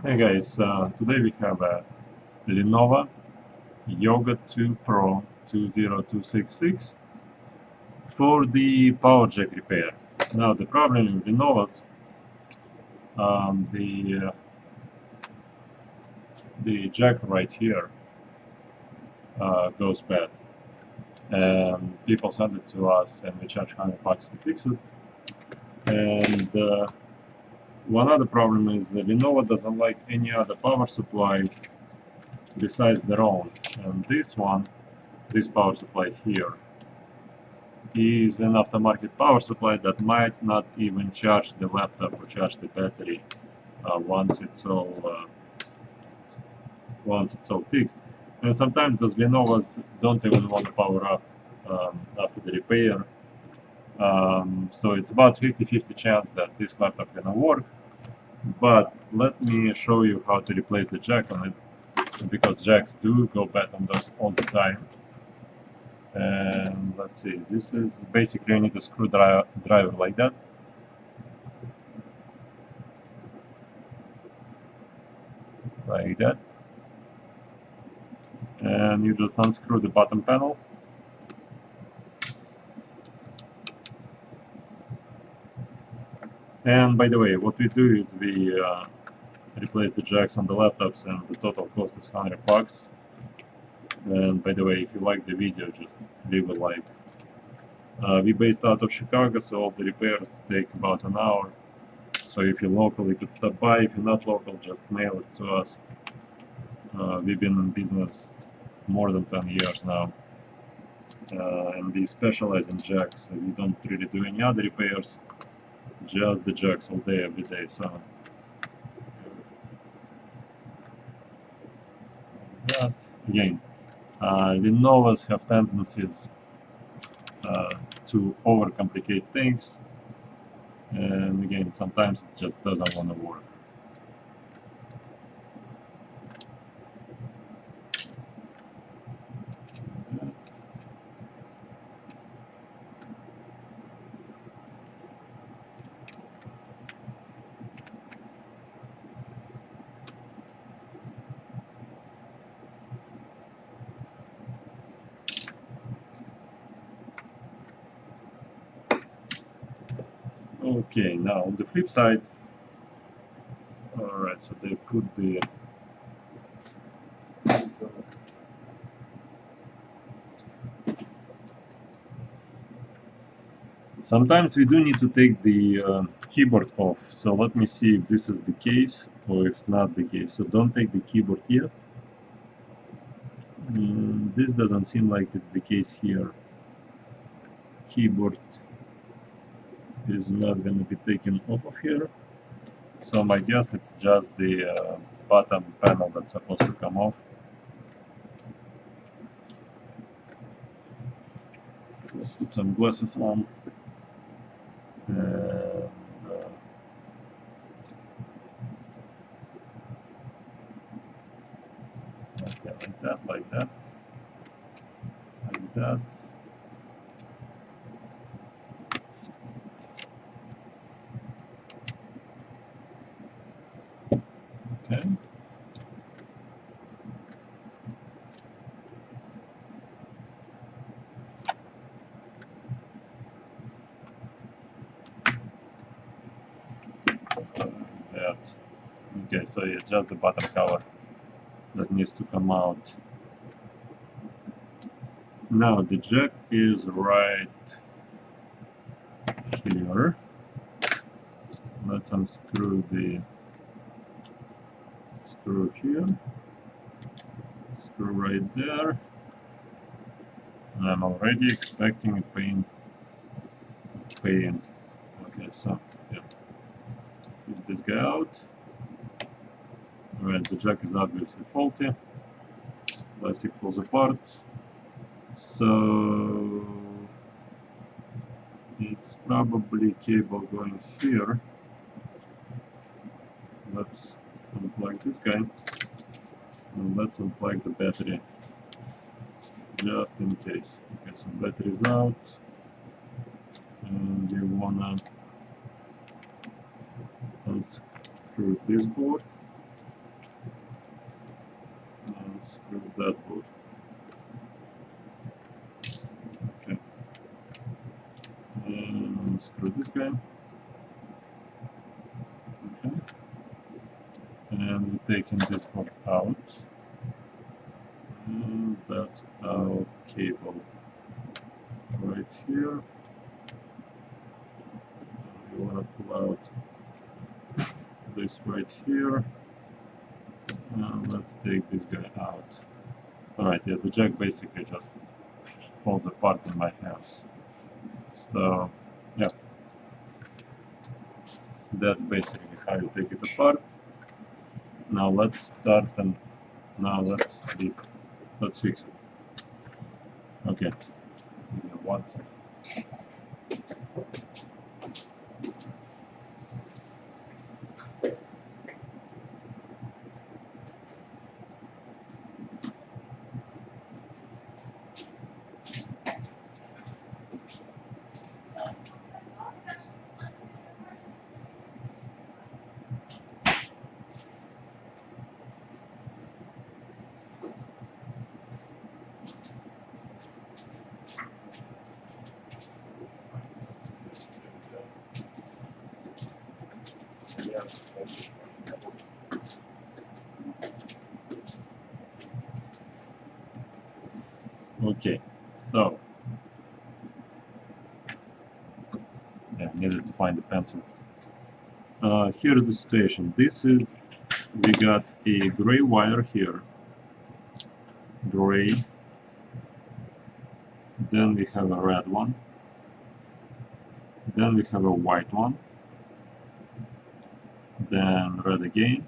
Hey guys, today we have a Lenovo Yoga 2 Pro 20266 for the power jack repair. Now the problem with Lenovo's, the jack right here goes bad, and people send it to us, and we charge $100 to fix it. And one other problem is Lenovo doesn't like any other power supply besides their own, and this power supply here is an aftermarket power supply that might not even charge the laptop or charge the battery once it's all fixed. And sometimes those Lenovo's don't even want to power up after the repair. So it's about 50-50 chance that this laptop gonna work. But let me show you how to replace the jack on it, because jacks do go bad on those all the time. And let's see, this is basically, you need a screwdriver like that. Like that. And you just unscrew the bottom panel. And by the way, what we do is we replace the jacks on the laptops, and the total cost is $100. And by the way, if you like the video, just leave a like. We're based out of Chicago, so all the repairs take about an hour. So if you're local, you could stop by. If you're not local, just mail it to us. We've been in business more than 10 years now. And we specialize in jacks. We don't really do any other repairs, just the jacks all day, every day. So that again, Lenovo's have tendencies to overcomplicate things, and again, sometimes it just doesn't want to work. Okay, now on the flip side, alright, so they put the sometimes we do need to take the keyboard off, so let me see if this is the case or if it's not the case. So don't take the keyboard yet. This doesn't seem like it's the case here. Keyboard is not going to be taken off of here, so my guess it's just the bottom panel that's supposed to come off. Let's put some glasses on. And, okay, like that, like that, like that. Okay. That. Okay, so it's just the bottom cover that needs to come out. Now the jack is right here. Let's unscrew the screw here. Screw right there. And I'm already expecting a pain. Okay, so yeah. Get this guy out. Alright, the jack is obviously faulty. Plastic falls apart. So it's probably cable going here. Let's unplug this guy. And let's unplug the battery, just in case. Okay, so battery's out. And we wanna unscrew this board. screw that boot. Okay. And screw this guy. Okay. And we're taking this port out. And that's our cable right here. We want to pull out this right here. And let's take this guy out. Alright, yeah, the jack basically just falls apart in my hands. So, yeah, that's basically how you take it apart. Now let's start and now let's fix it. Okay, give me 1 second. Okay, so yeah, I needed to find the pencil. Here's the situation. We got a gray wire here, gray, then we have a red one, then we have a white one, then red again,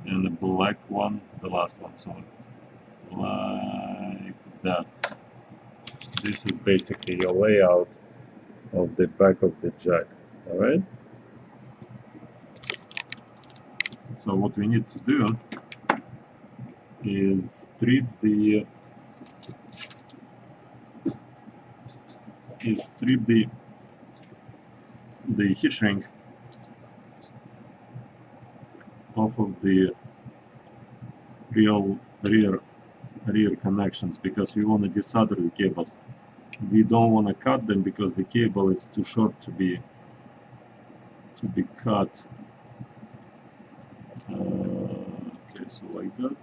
and a black one, the last one, so like that. This is basically a layout of the back of the jack, alright? So what we need to do is strip the heat shrink off of the rear connections, because we want to desolder the cables. We don't want to cut them because the cable is too short to be cut. Okay, so like that.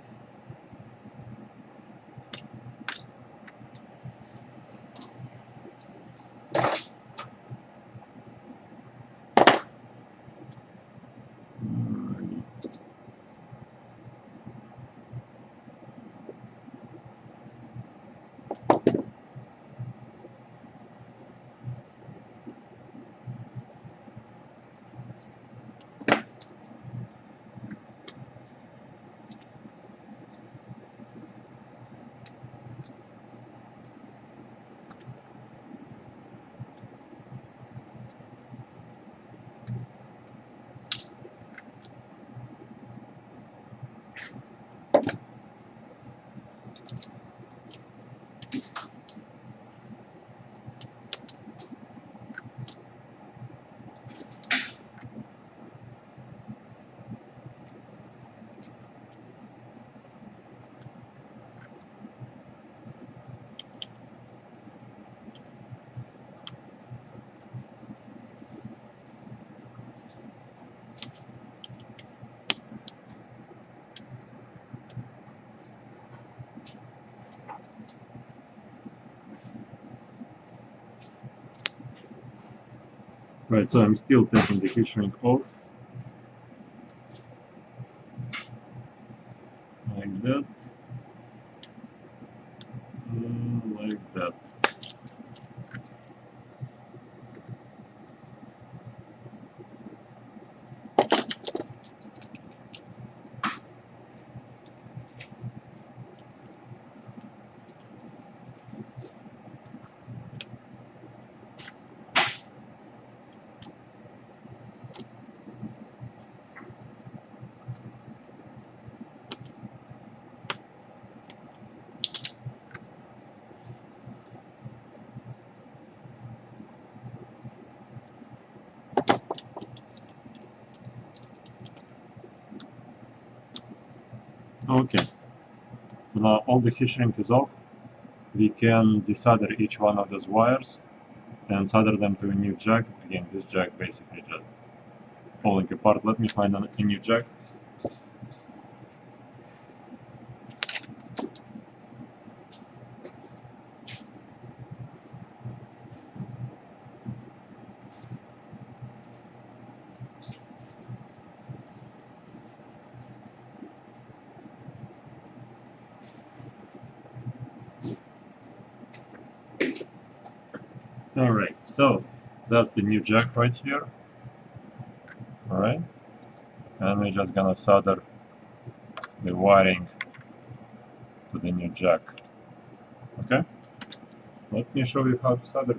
Right, so I'm still taking the heat shrink off, like that, like that. Okay, So now all the heat shrink is off. We can desolder each one of those wires and solder them to a new jack. Again, this jack basically just falling apart. Let me find a new jack. Alright, so that's the new jack right here. Alright, and we're just gonna solder the wiring to the new jack. Okay, let me show you how to solder.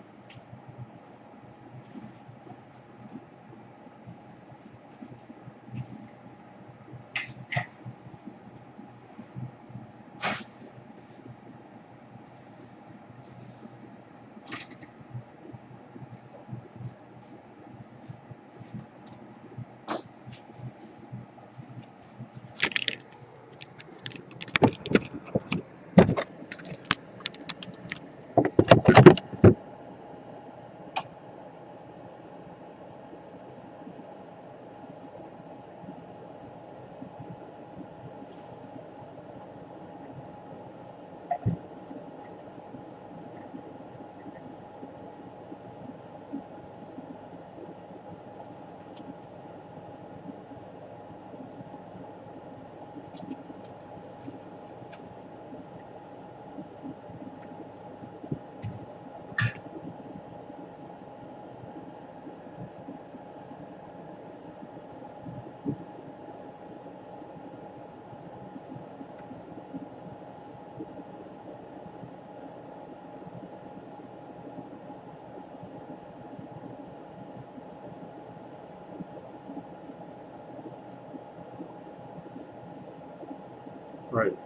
Right.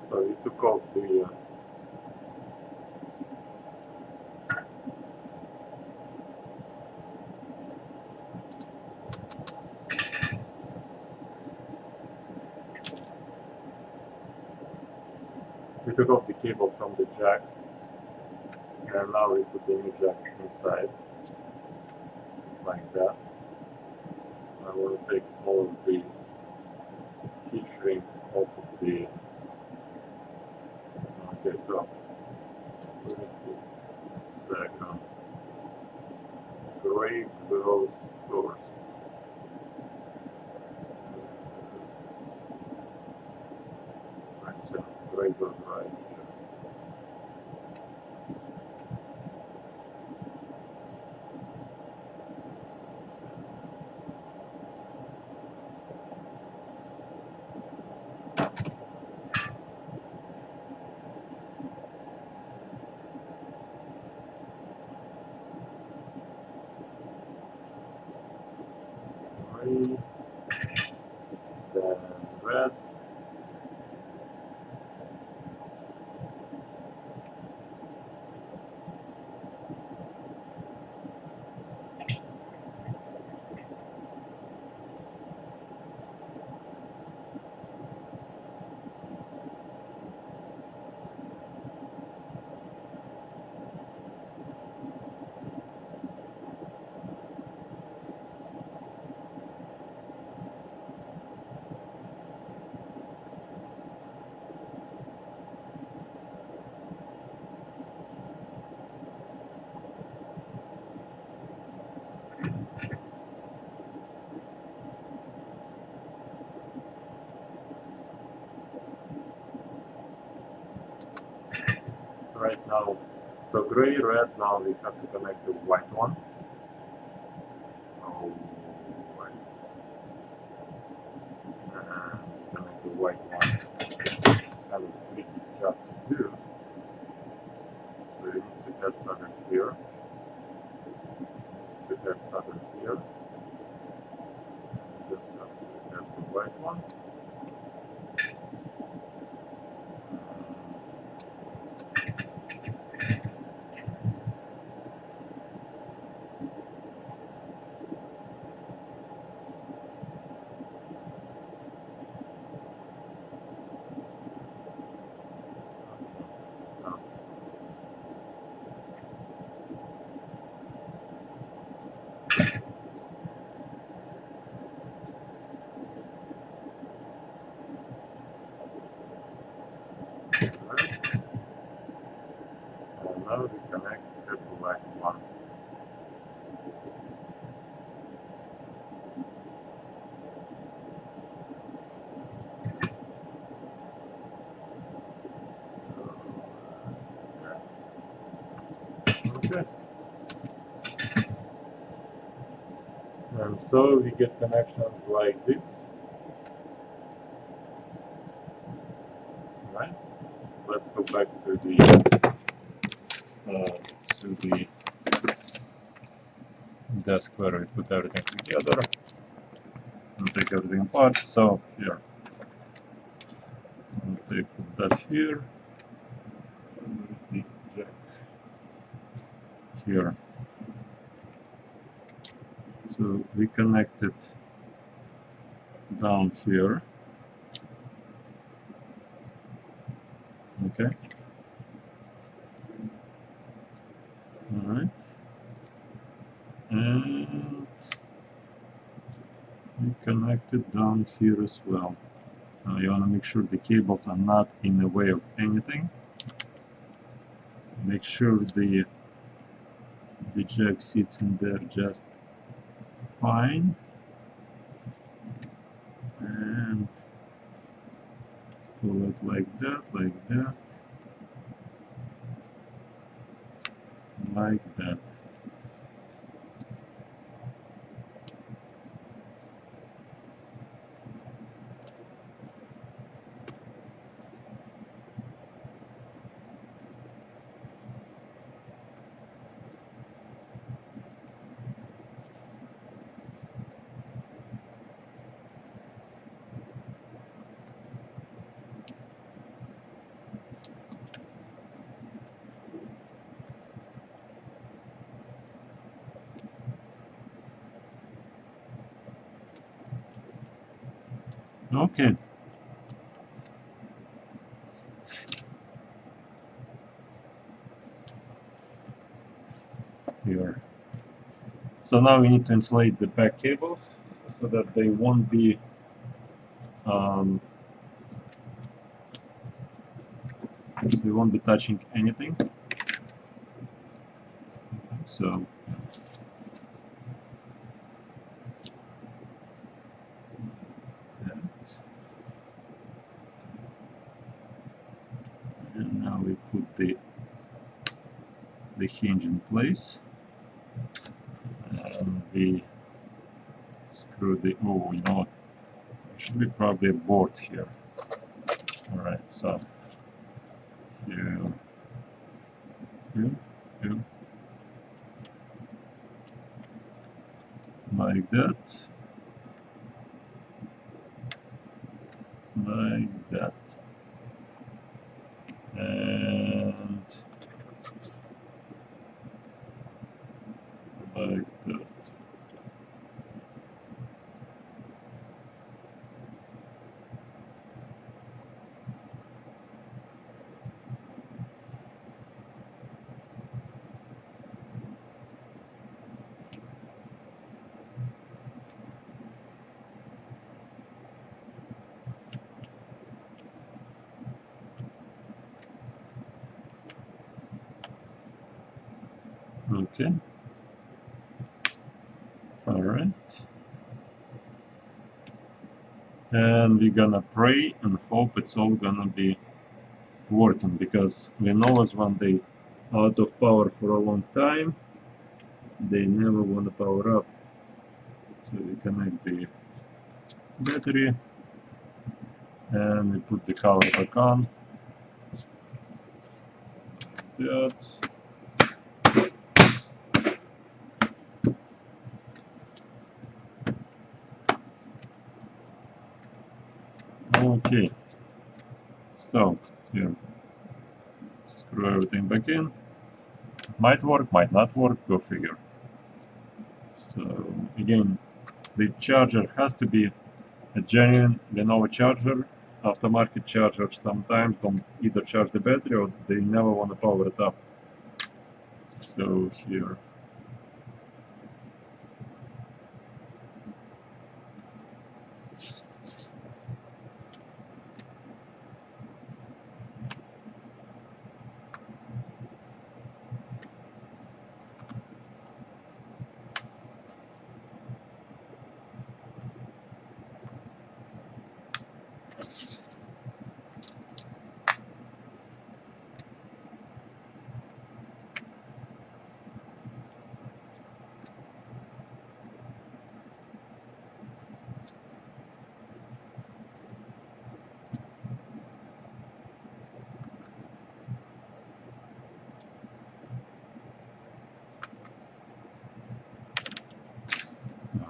So we took off the cable from the jack, and now we put the new jack inside, like that. I want to take all of the heat shrink off of the. Okay, so where is the diagram? Gray goes first. Right, so gray goes right here. Gray, then red. Right now, so gray, red. Now we have to connect the white one. Oh, white. And connect the white one. It's kind of a tricky job to do. So you need to head solder here. To head solder here. Just have to have the white one. So we get connections like this, right? Let's go back to the desk where we put everything together and take everything apart. So here, I'll take that here. Where's the jack? Here. So we connect it down here. Okay. All right. And we connect it down here as well. Now you want to make sure the cables are not in the way of anything. Make sure the jack sits in there just fine. And pull it like that, like that, like that. Okay. Here. So now we need to insulate the back cables so that they won't be touching anything. So that. And now we put the hinge in place, and we screw the, oh, you know what, should be probably a board here. All right, so here, here, here, like that, like that, and like that. Okay. All right. And we're gonna pray and hope it's all gonna be working, because we know as when they out of power for a long time, they never want to power up. So we connect the battery and we put the cover back on. That. Okay, so here, screw everything back in. Might work, might not work, go figure. So again, the charger has to be a genuine Lenovo charger. Aftermarket chargers sometimes don't either charge the battery or they never want to power it up. So here,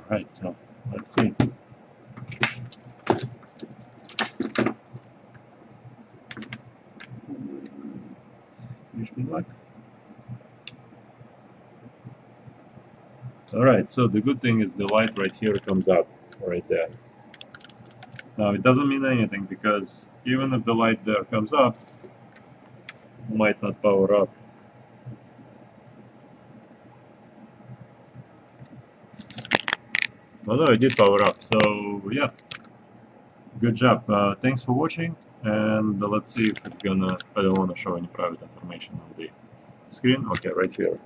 Alright, so let's see. Wish me luck. Alright, so the good thing is the light right here comes up, right there. Now it doesn't mean anything because even if the light there comes up, it might not power up. Well, no, it did power up, so yeah, good job. Thanks for watching, and let's see if it's gonna, I don't want to show any private information on the screen. Okay, right here.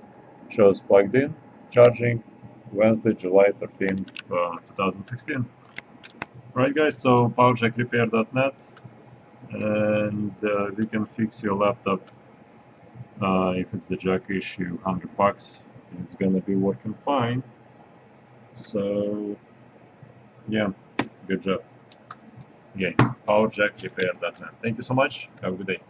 Shows plugged in, charging, Wednesday, July 13th, 2016. Right guys, so powerjackrepair.net, and we can fix your laptop if it's the jack issue, $100. It's gonna be working fine. So yeah, good job. Again, powerjackrepair.net. Thank you so much. Have a good day.